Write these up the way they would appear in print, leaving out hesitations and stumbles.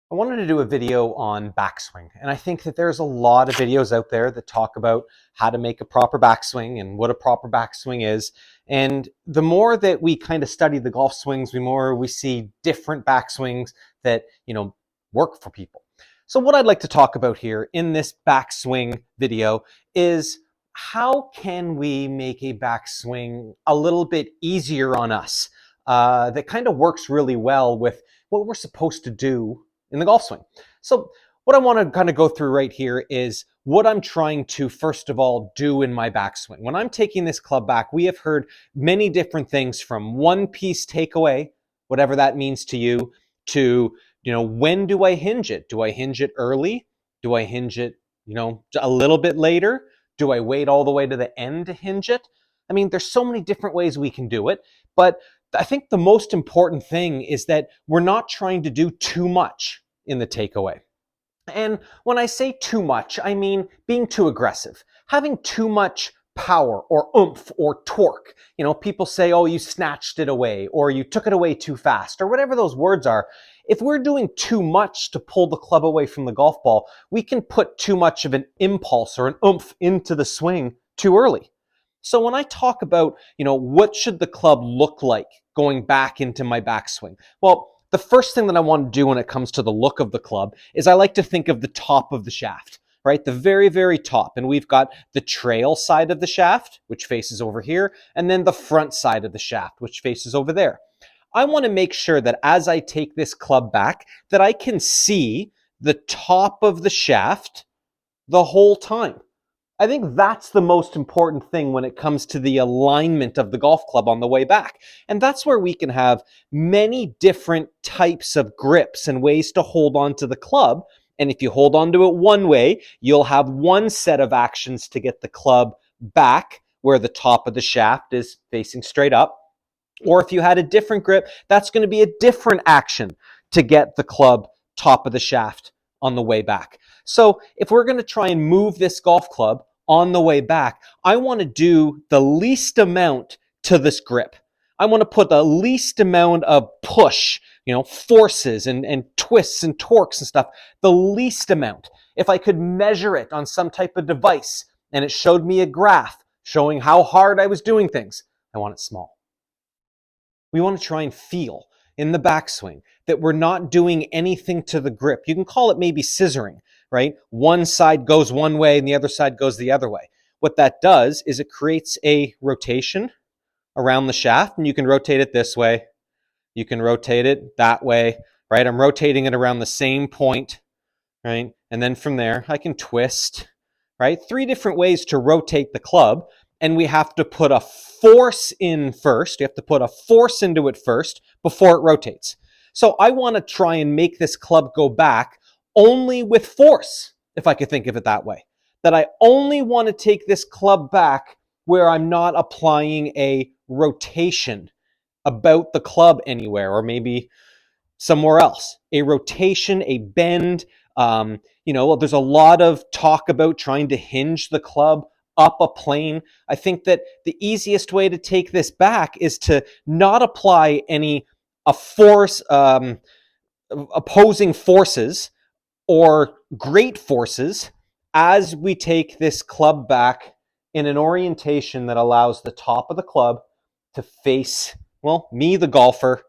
I wanted to do a video on backswing, and I think that there's a lot of videos out there that talk about how to make a proper backswing and what a proper backswing is. And the more that we kind of study the golf swings, the more we see different backswings that, work for people. So what I'd like to talk about here in this backswing video is how can we make a backswing a little bit easier on us that kind of works really well with what we're supposed to do in the golf swing. So what I want to kind of go through right here is what I'm trying to, first of all, do in my backswing. When I'm taking this club back, we have heard many different things from one-piece takeaway, whatever that means to you, to, when do I hinge it? Do I hinge it early? Do I hinge it, a little bit later? Do I wait all the way to the end to hinge it? I mean, there's so many different ways we can do it, but I think the most important thing is that we're not trying to do too much in the takeaway. And when I say too much, I mean being too aggressive, having too much power or oomph or torque. People say, oh, you snatched it away or you took it away too fast or whatever those words are. If we're doing too much to pull the club away from the golf ball, we can put too much of an impulse or an oomph into the swing too early. So when I talk about, what should the club look like going back into my backswing? Well, the first thing that I want to do when it comes to the look of the club is I like to think of the top of the shaft, right? The very, very top. And we've got the trail side of the shaft, which faces over here, and then the front side of the shaft, which faces over there. I want to make sure that as I take this club back, that I can see the top of the shaft the whole time. I think that's the most important thing when it comes to the alignment of the golf club on the way back. And that's where we can have many different types of grips and ways to hold on to the club. And if you hold on to it one way, you'll have one set of actions to get the club back where the top of the shaft is facing straight up. Or if you had a different grip, that's going to be a different action to get the club top of the shaft on the way back. So if we're going to try and move this golf club on the way back, I want to do the least amount to this grip. I want to put the least amount of push, forces and twists and torques and stuff, the least amount. If I could measure it on some type of device and it showed me a graph showing how hard I was doing things, I want it small. We want to try and feel in the backswing that we're not doing anything to the grip. You can call it maybe scissoring, right? One side goes one way and the other side goes the other way. What that does is it creates a rotation around the shaft, and you can rotate it this way. You can rotate it that way, right? I'm rotating it around the same point, right? And then from there, I can twist, right? 3 different ways to rotate the club. And we have to put a force in first. You have to put a force into it first before it rotates. So I want to try and make this club go back only with force, if I could think of it that way. That I only want to take this club back where I'm not applying a rotation about the club anywhere or maybe somewhere else. A rotation, a bend. There's a lot of talk about trying to hinge the club up a plane. I think that the easiest way to take this back is to not apply opposing forces or great forces as we take this club back in an orientation that allows the top of the club to face, me, the golfer,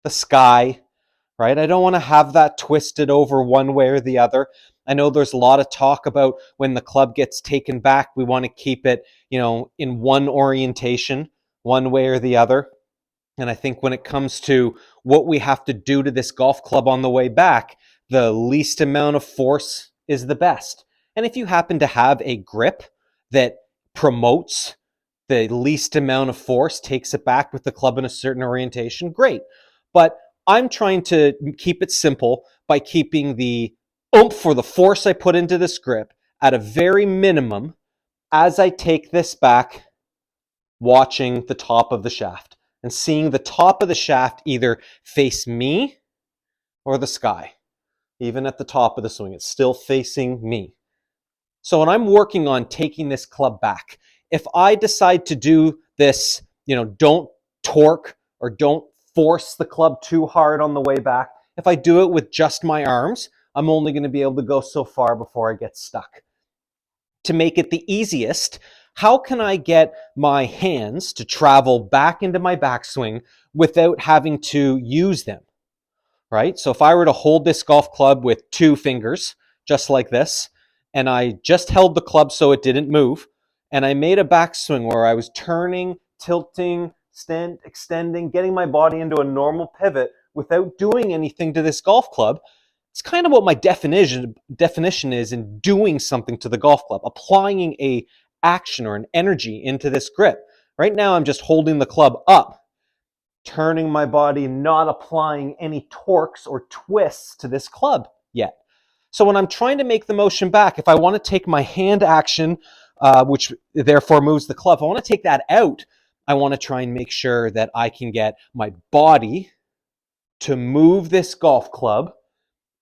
the sky, right? I don't want to have that twisted over one way or the other. I know there's a lot of talk about when the club gets taken back, we want to keep it, in one orientation, one way or the other. And I think when it comes to what we have to do to this golf club on the way back, the least amount of force is the best. And if you happen to have a grip that promotes the least amount of force, takes it back with the club in a certain orientation, great. But I'm trying to keep it simple by keeping the oomph for the force I put into this grip at a very minimum as I take this back, watching the top of the shaft and seeing the top of the shaft either face me or the sky. Even at the top of the swing, it's still facing me. So when I'm working on taking this club back, if I decide to do this, don't torque or don't force the club too hard on the way back. If I do it with just my arms, I'm only going to be able to go so far before I get stuck. To make it the easiest, how can I get my hands to travel back into my backswing without having to use them, right? So if I were to hold this golf club with 2 fingers, just like this, and I just held the club so it didn't move, and I made a backswing where I was turning, tilting, extending, getting my body into a normal pivot without doing anything to this golf club, it's kind of what my definition is in doing something to the golf club, applying a action or an energy into this grip. Right now, I'm just holding the club up, turning my body, not applying any torques or twists to this club yet. So when I'm trying to make the motion back, if I want to take my hand action, which therefore moves the club, if I want to take that out, I want to try and make sure that I can get my body to move this golf club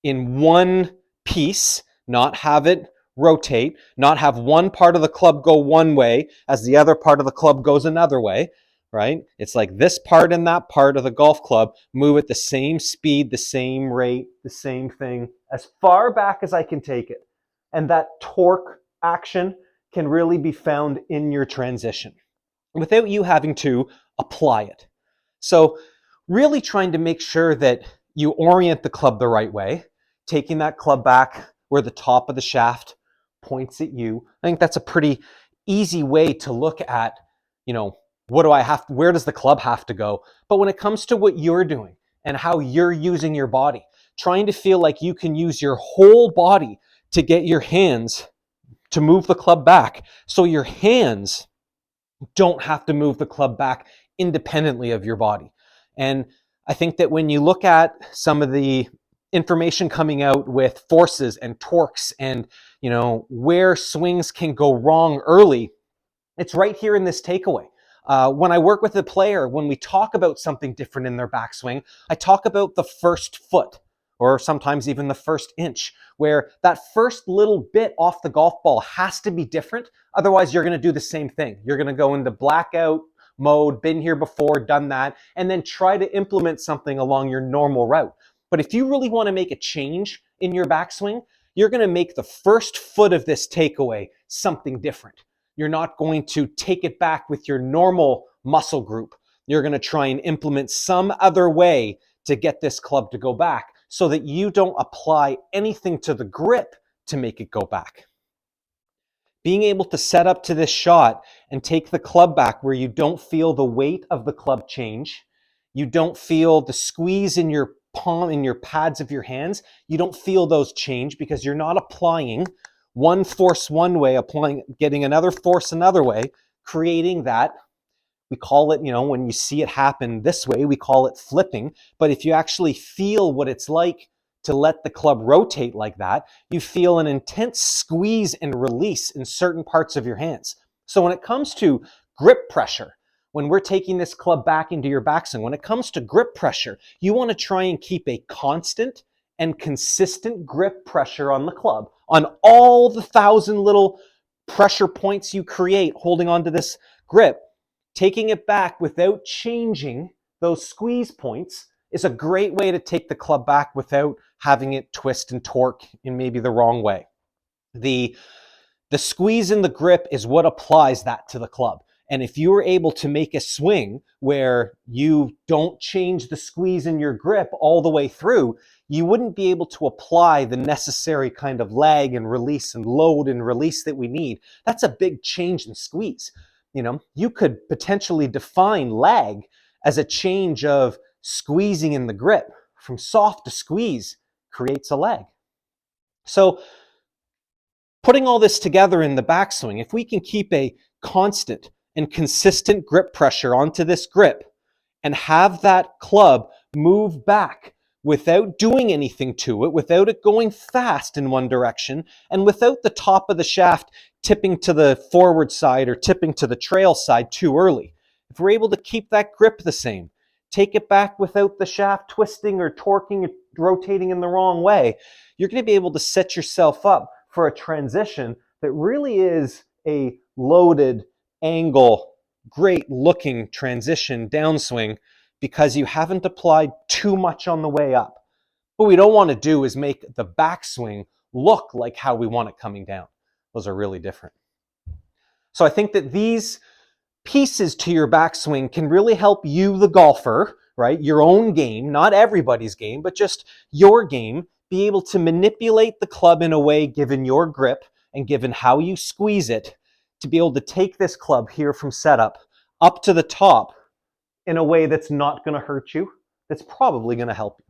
in one piece, not have it rotate, not have one part of the club go one way as the other part of the club goes another way, right? It's like this part and that part of the golf club move at the same speed, the same rate, the same thing, as far back as I can take it. And that torque action can really be found in your transition without you having to apply it. So really trying to make sure that you orient the club the right way, taking that club back where the top of the shaft points at you. I think that's a pretty easy way to look at, where does the club have to go? But when it comes to what you're doing and how you're using your body, trying to feel like you can use your whole body to get your hands to move the club back, so your hands don't have to move the club back independently of your body. And I think that when you look at some of the information coming out with forces and torques and, where swings can go wrong early, it's right here in this takeaway. When I work with a player, when we talk about something different in their backswing, I talk about the first foot, or sometimes even the first inch, where that first little bit off the golf ball has to be different. Otherwise, you're going to do the same thing. You're going to go into blackout mode, been here before, done that, and then try to implement something along your normal route. But if you really want to make a change in your backswing, you're going to make the first foot of this takeaway something different. You're not going to take it back with your normal muscle group. You're going to try and implement some other way to get this club to go back so that you don't apply anything to the grip to make it go back. Being able to set up to this shot and take the club back where you don't feel the weight of the club change, you don't feel the squeeze in your palm, in your pads of your hands, you don't feel those change because you're not applying one force one way, getting another force another way, creating that. We call it, when you see it happen this way, we call it flipping. But if you actually feel what it's like to let the club rotate like that, you feel an intense squeeze and release in certain parts of your hands. So when it comes to grip pressure, when we're taking this club back into your backswing, when it comes to grip pressure, you want to try and keep a constant and consistent grip pressure on the club, on all the 1,000 little pressure points you create holding onto this grip. Taking it back without changing those squeeze points is a great way to take the club back without having it twist and torque in maybe the wrong way. The squeeze in the grip is what applies that to the club. And if you were able to make a swing where you don't change the squeeze in your grip all the way through, you wouldn't be able to apply the necessary kind of lag and release and load and release that we need. That's a big change in squeeze. You could potentially define lag as a change of squeezing in the grip. From soft to squeeze creates a lag. So putting all this together in the backswing, if we can keep a constant and consistent grip pressure onto this grip and have that club move back without doing anything to it, without it going fast in one direction, and without the top of the shaft tipping to the forward side or tipping to the trail side too early. If we're able to keep that grip the same, take it back without the shaft twisting or torquing or rotating in the wrong way, you're going to be able to set yourself up for a transition that really is a loaded angle, great looking transition downswing, because you haven't applied too much on the way up. What we don't want to do is make the backswing look like how we want it coming down. Those are really different. So I think that these pieces to your backswing can really help you, the golfer, right? Your own game, not everybody's game, but just your game, be able to manipulate the club in a way, given your grip and given how you squeeze it, to be able to take this club here from setup up to the top in a way that's not going to hurt you, that's probably going to help you.